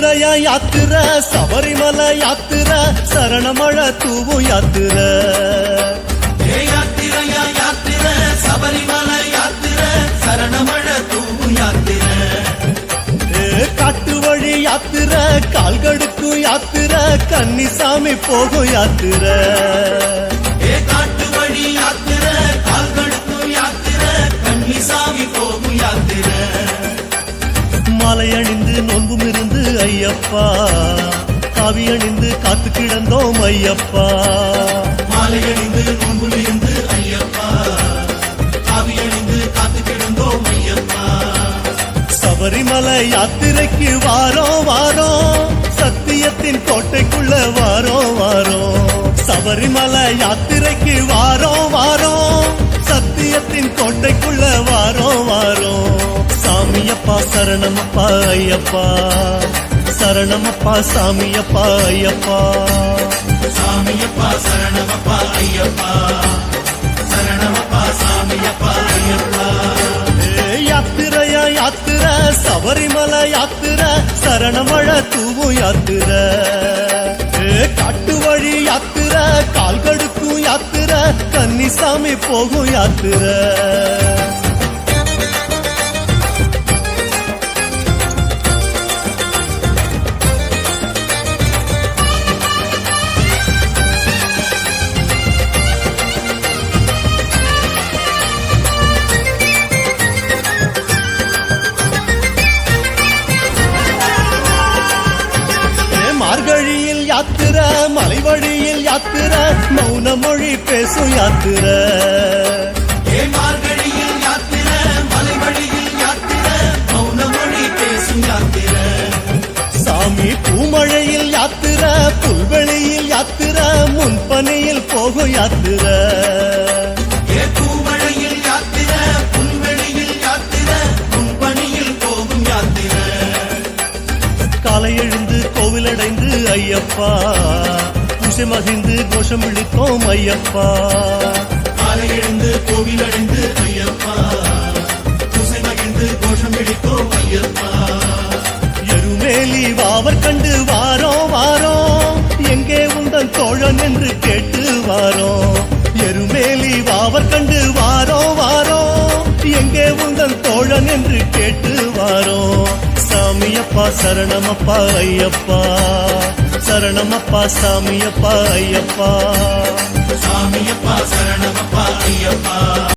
யாத்திரையா யாத்திர சபரிமலை யாத்திர சரணமழ தூவும் யாத்திர யாத்திரையா யாத்திர சபரிமலை யாத்திர சரணமழ தூவும் யாத்திர காட்டு வழி யாத்திர கால்கடுக்கும் யாத்திர கன்னிசாமி போகும் யாத்திர காட்டு வழி யாத்திர கால்கடுக்கும் யாத்திர கன்னிசாமி போகும் யாத்திர மாலை அணிந்து நோன்பும் இருந்து ஐயப்பா காவி அணிந்து காத்து கிடந்தோம் ஐயப்பா மாலை அணிந்து நோன்பும் இருந்து ஐயப்பா காவி அணிந்து காத்து கிடந்தோம் ஐயப்பா சபரிமலை யாத்திரைக்கு வாரோம் வாரோம் சத்தியத்தின் கோட்டைக்குள்ள வாரோம் வாரோம் சபரிமலை யாத்திரைக்கு வாரோம் வாரோம் சத்தியத்தின் கோட்டைக்குள்ள வாரோம் வாரோம் சாமியப்பா சரணமப்பா ஐயப்பா சரணமப்பா சாமியப்பா ஐயப்பா சாமியப்பா சரணமப்பா ஐயப்பா சரணமப்பா சாமியப்பா ஐயப்பா யாத்திரையா யாத்திர சபரிமலை யாத்திர சரணமழ தூவும் யாத்திர காட்டு வழி யாத்திர கால்கடுக்கும் யாத்திர கன்னிசாமி போகும் யாத்திர மார்கழியில் யாத்திர மலை வழியில் யாத்திர மௌன மொழி பேசும் யாத்திர மார்கழியில் யாத்திர மலை வழியில் யாத்திர மௌன மொழி பேசும் யாத்திர சாமி பூமழையில் யாத்திர புல்வெளியில் யாத்திர முன்பனியில் போகும் யாத்திர பூமழையில் யாத்திர புல்வெளியில் யாத்திர முன்பனியில் போகும் யாத்திர காலை எழுந்து கோவிலடைந்து ஐயப்பா பூசை மகிழ்ந்து கோஷம் இழுத்தோம் ஐயப்பா காலை எழுந்து கோவிலடைந்து ஐயப்பா பூசை மகிழ்ந்து கோஷம் இழுத்தோம் ஐயப்பா எருமேலி வாவர் கண்டு வாரோம் வாரோம் எங்கே உந்தன் தோழன் என்று கேட்டு வாரோம் எருமேலி வாவர் கண்டு வாரோம் வாரோம் எங்கே உந்தன் தோழன் என்று கேட்டு வாரோம் சாமியப்பா சரணமப்பா ஐயப்பா சரணமப்பா சாமியப்பா ஐயப்பா சாமியப்பா சரணமப்பா ஐயப்பா